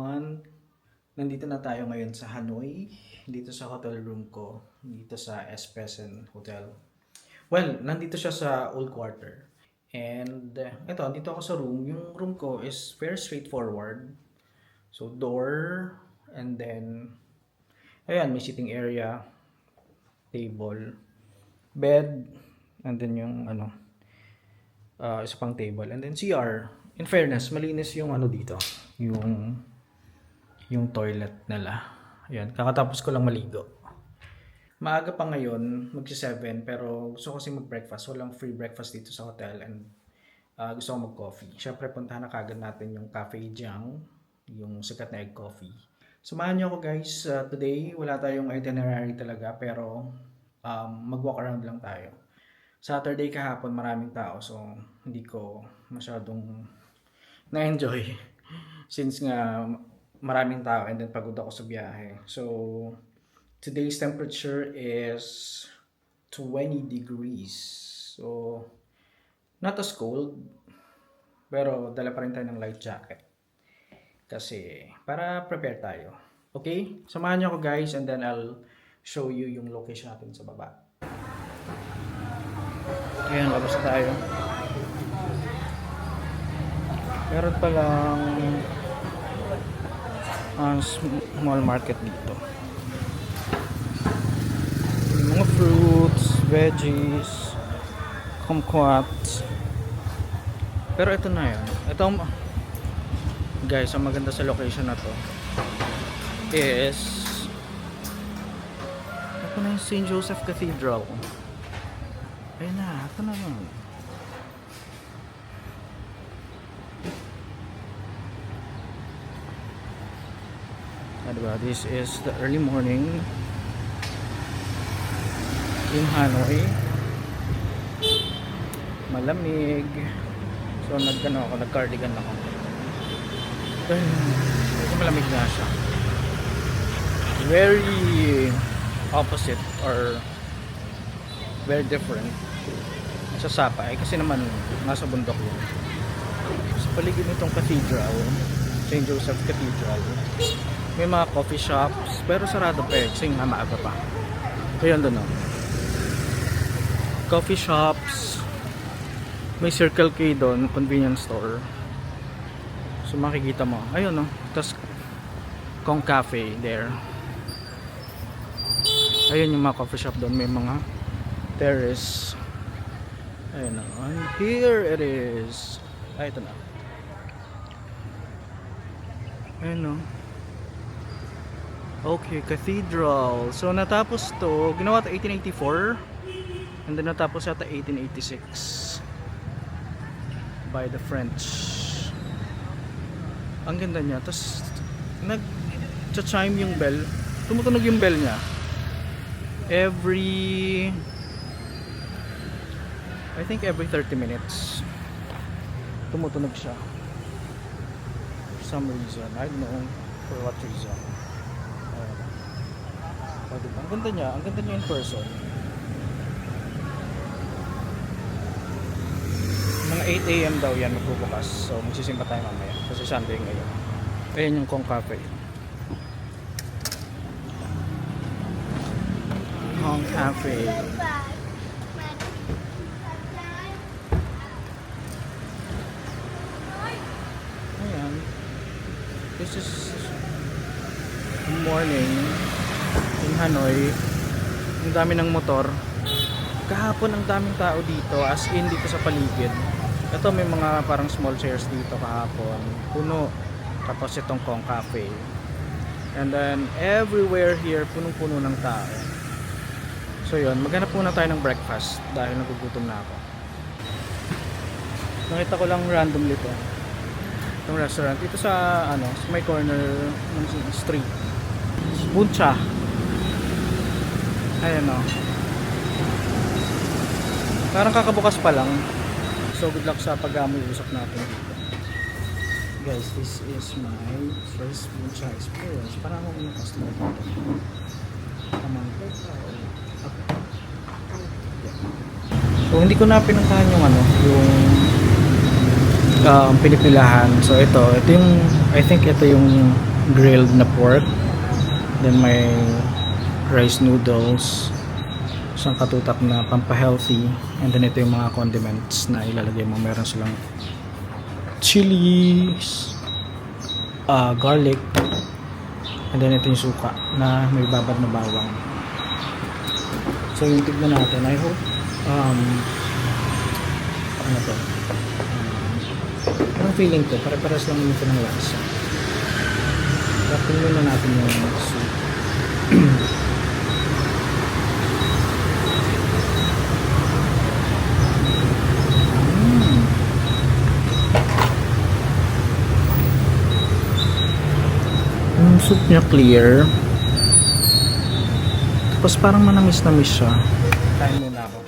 everyone! Nandito na tayo ngayon sa Hanoi, dito sa hotel room ko, dito sa Espessen Hotel. Well, nandito siya sa Old Quarter. And ito, dito ako sa room. Yung room ko is very straightforward. So, door, and then, ayan, may sitting area, table, bed, and then yung isa pang table, and then CR. In fairness, malinis yung dito, yung toilet nila. Ayan, kakatapos ko lang maligo. Maaga pa ngayon, magsi-7, pero gusto ko kasi mag-breakfast. Walang free breakfast dito sa hotel, and gusto ko mag-coffee. Syempre, puntahan na kagad natin yung Cafe Jiang, yung sikat na egg coffee. Samahan niyo ako guys. Today, wala tayong itinerary talaga, pero mag-walk around lang tayo. Saturday kahapon, maraming tao, so hindi ko masyadong na-enjoy since nga maraming tao and then pagod ako sa biyahe. So, today's temperature is 20 degrees. So, not as cold, pero dala pa rin tayo ng light jacket. Kasi, para prepare tayo. Okay? Samahan niyo ako guys, and then I'll show you yung location natin sa baba. Ayan, labas tayo. Meron palang small market dito. Mga fruits, veggies, kumquats. Pero ito na yun. Ito, guys, ang maganda sa location na to is ito na yung St. Joseph Cathedral. Ayun na, ito na lang. Diba? This is the early morning in Hanoi. Malamig. So nag-cardigan ako. Ito malamig na siya. Very opposite or very different sa Sapay kasi naman nasa bundok yun. Sa paligid nitong cathedral, St. Joseph Cathedral, may mga coffee shops pero sarado pa kasi nga maaga pa. Ayun doon o. Coffee shops, may Circle K doon, convenience store. So makikita mo, ayun o. Tapos Kong Cafe there. Ayun yung mga coffee shop doon, may mga terrace. Ayun o. And here it is. Ay, ito na. Ayun o. Okay, cathedral. So natapos to, ginawa ito 1884 and then natapos yata 1886 by the French. Ang ganda niya. Tapos nag-chime yung bell. Tumutunog yung bell niya. I think every 30 minutes tumutunog siya. For some reason. I don't know for what reason. Ang ganda niya in person. Mga 8 AM daw yan magbubukas. So magsisimba tayo mamaya kasi Sunday ngayon. Ayan yung Kong Cafe. Kong Cafe. Ayan. This is morning in Hanoi. Ang dami ng motor. Kahapon ang daming tao dito, as in dito sa paligid. Ito may mga parang small chairs dito kahapon. Puno. Tapos itong Kong Cafe. And then everywhere here punong-puno ng tao. So yun, maghanap muna tayo ng breakfast dahil nagugutom na ako. Nakita ko lang randomly to. Itong restaurant dito sa sa may corner ng street. Buncha. Ayan o. Parang kakabukas pa lang. So good luck sa pag-amoy usap natin dito. Guys, this is my first Buncha experience. Parang ako yung customer dito. Tamang so hindi ko na pinuntahan yung yung pinipilahan. So ito yung I think ito yung grilled na pork, then may rice noodles, isang katutak na pampahealthy, and then ito yung mga condiments na ilalagay mo. Meron silang chilies, garlic, and then ito yung suka na may babad na bawang. So yung tignan natin, I hope ano to, parang feeling ko pare-pares lang ito ng lasa. Tapos muna natin yung soup. Yung soup niya clear, tapos parang manamis-namis siya. Kain muna ako.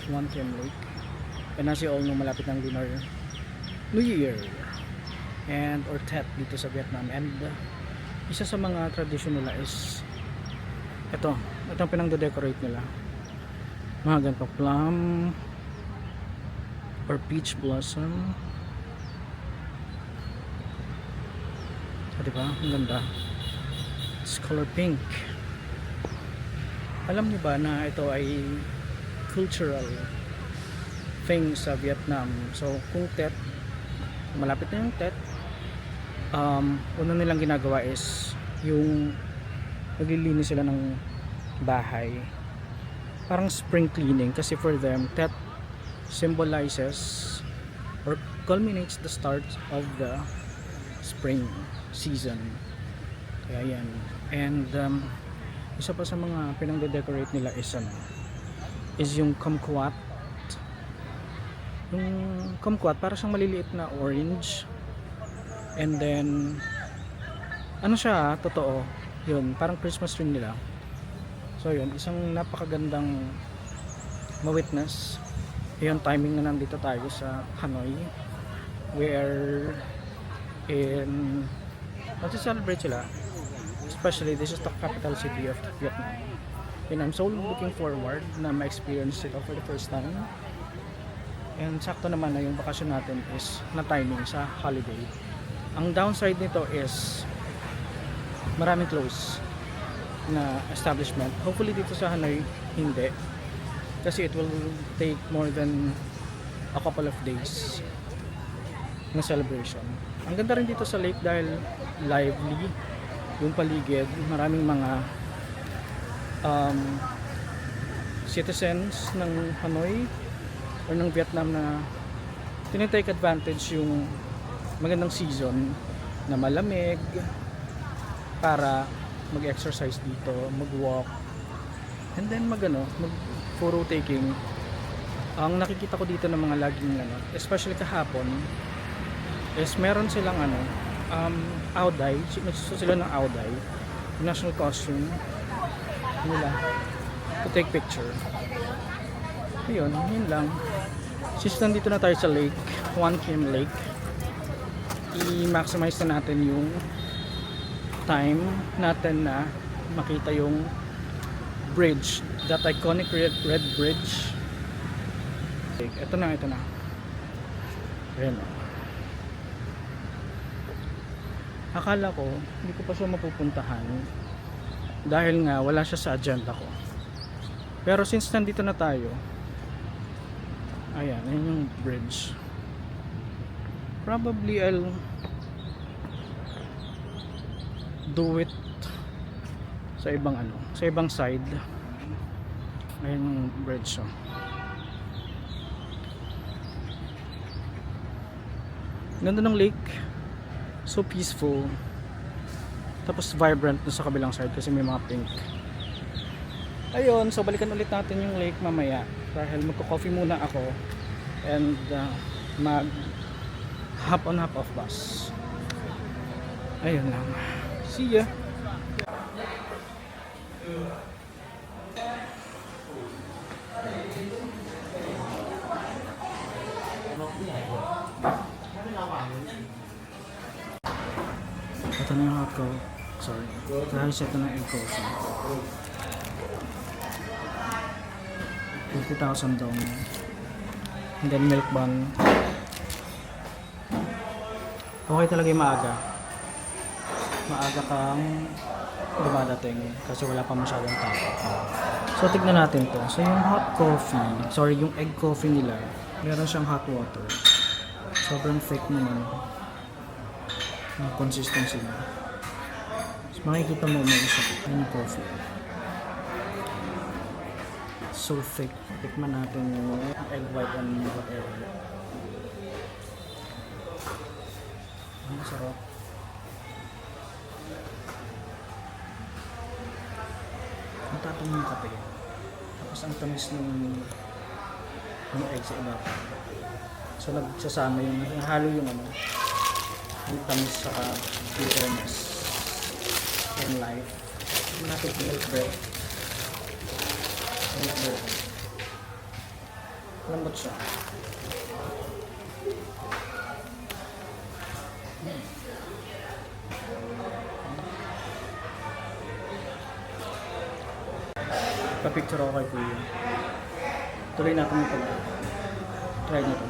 One Kim Lake, and as you all know, malapit ng Lunar New Year and or Tet dito sa Vietnam, and isa sa mga tradisyon nila is itong pinang-decorate nila, mga ganito plum or peach blossom. Diba? Ang ganda. It's color pink. Alam niyo ba na ito ay cultural thing sa Vietnam? So kung Tet, malapit na yung Tet, una nilang ginagawa is yung naglilinis sila ng bahay, parang spring cleaning, kasi for them Tet symbolizes or culminates the start of the spring season. Kaya yan. And isa pa sa mga pinang-decorate nila is yung kumquat. Yung kumquat para siyang maliliit na orange, and then ano siya, totoo yun, parang Christmas tree nila. So yun, isang napakagandang ma-witness yung timing na nandito tayo sa Hanoi, where in nagse-celebrate sila, especially this is the capital city of Vietnam, and I'm so looking forward na ma-experience ito for the first time. And sakto naman na yung bakasyon natin is na timing sa holiday. Ang downside nito is maraming close na establishment. Hopefully dito sa Hanoi hindi, kasi it will take more than a couple of days na celebration. Ang ganda rin dito sa lake dahil lively yung paligid. Maraming mga citizens ng Hanoi or ng Vietnam na tinitake advantage yung magandang season na malamig para mag-exercise dito, mag-walk, and then mag photo taking. Ang nakikita ko dito ng mga laging especially kahapon, is meron silang Ao Dai, nagsusunod sila ng Ao Dai, national costume nila, to take picture. Ayun, yun lang. Since nandito na tayo sa lake, One Kim Lake, i-maximize na natin yung time natin na makita yung bridge, that iconic red bridge. Ito na. Ayan. Akala ko hindi ko pa siya mapupuntahan dahil nga wala siya sa agenda ko, pero since nandito na tayo, ayan yung bridge. Probably I'll do it sa ibang side. Ayan yung bridge. Ganda ng lake, so peaceful, tapos vibrant na sa kabilang side kasi may mga pink. Ayun, so balikan ulit natin yung lake mamaya dahil magko-coffee muna ako and mag hop on hop off bus. Ayun lang, see ya. Ito na yung hot coffee. Sorry. Guys, ito na yung coffee. 50,000 daw. And then milk bun. Okay talaga yung maaga. maaga kang dumadating kasi wala pa masyadong tao. So, tignan natin to. So, yung hot coffee, sorry, yung egg coffee nila, meron siyang hot water. Sobrang fake naman yung consistency niya. So, makikita mo may isa yung coffee. So thick. Tikman natin yung egg white and whatever. Ang sarap. Ang tatang yung kape. Tapos ang tamis ng egg sa ibabaw. So nagsasama yung halo yung ano. Ang tamis saka bitterness and life. Natin milk bread. Milk bread. Lambot siya. Pa-picture ako kay Kuya. Tuloy natin yung try nito.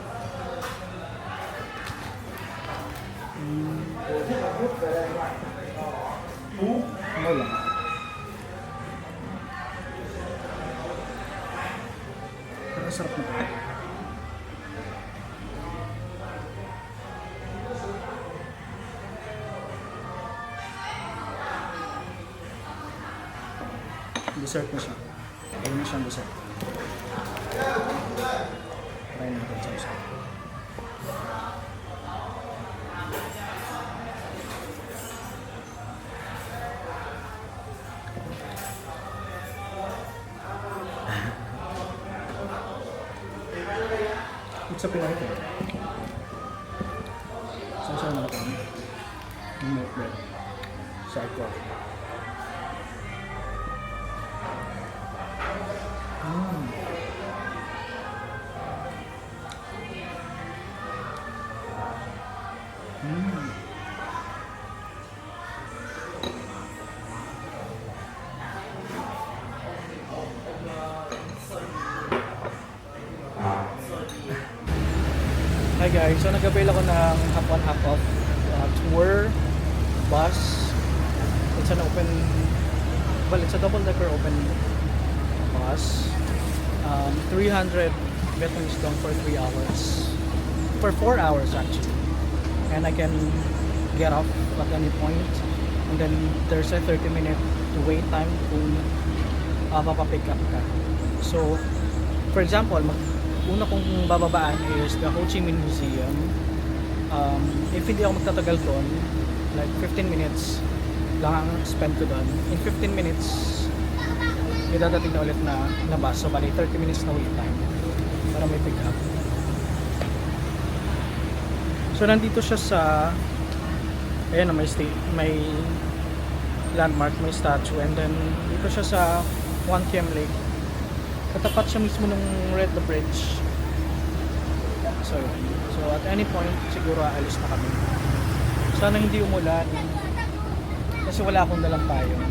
Ano lang. Ang sarap na ito. Dessert na siya. Ayun na siyang dessert. Try natin sa isa. It's a Pinoy thing. Saan na ito? Yung milk bread. Side coffee. Hi guys, so nag-avail ako ng half on half off tour bus. It's an open, well, it's a double decker open bus. 300 Vietnamese dong for 3 hours, for 4 hours actually, and I can get off at any point, and then there's a 30-minute wait time kung mapapick up ka. So for example, una kong bababaan is the Ho Chi Minh Museum. If hindi ako magtatagal doon, like 15 minutes lang ang spend ko doon. In 15 minutes, may dadating na ulit na bus. So bali 30 minutes na wait time para may pick up. So nandito siya sa, ayan na, may landmark, may statue, and then dito siya sa One Kiem Lake. Katapat siya mismo ng Red the Bridge. So at any point siguro aalis na kami. Sana hindi umulan kasi wala akong dalang payong.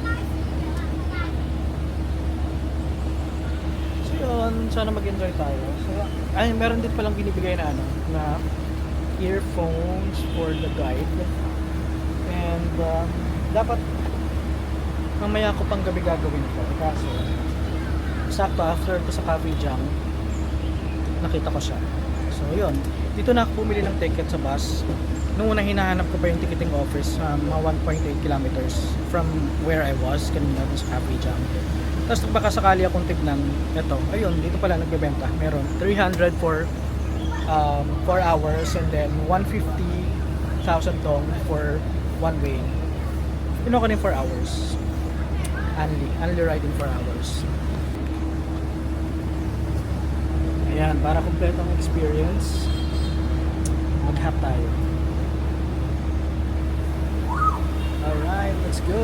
So yun, sana mag-enjoy tayo. So, ay, meron din palang binibigay na na earphones for the guide. And dapat mamaya ko pang gabi gagawin ko kasi sakto after ko sa Coffee Jam nakita ko siya. So yun, dito na ako bumili ng ticket sa bus. Noong una hinahanap ko pa yung ticketing office, mga 1.8 kilometers from where I was kanina sa Coffee Jam. Tapos baka sakali akong tignan, eto, ayun, dito pala nagbebenta. Meron 300 for 4 hours and then 150,000 dong for one way. Pinuha ko din 4 hours. Only riding 4 hours. Ayan, para kompleto ang experience, mag-hop tayo. Alright, let's go!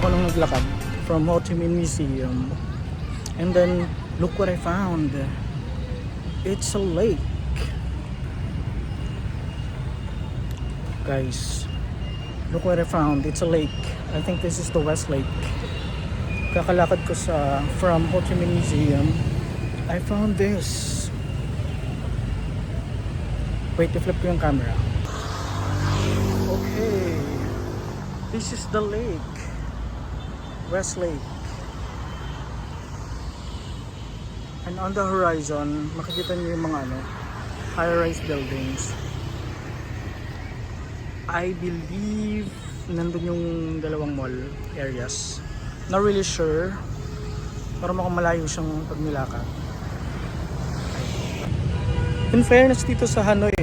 ako nung naglakad from Ho Chi Minh Museum. And then, look what I found. It's a lake. Guys, look what I found. It's a lake. I think this is the West Lake. Kakalakad ko from Ho Chi Minh Museum. I found this. Wait, i-flip ko yung camera. Okay. This is the lake. West Lake. And on the horizon, makikita niyo yung mga high-rise buildings. I believe nandun yung dalawang mall areas. Not really sure. Pero mukhang malayo siyang pag nilakad. In fairness dito sa Hanoi,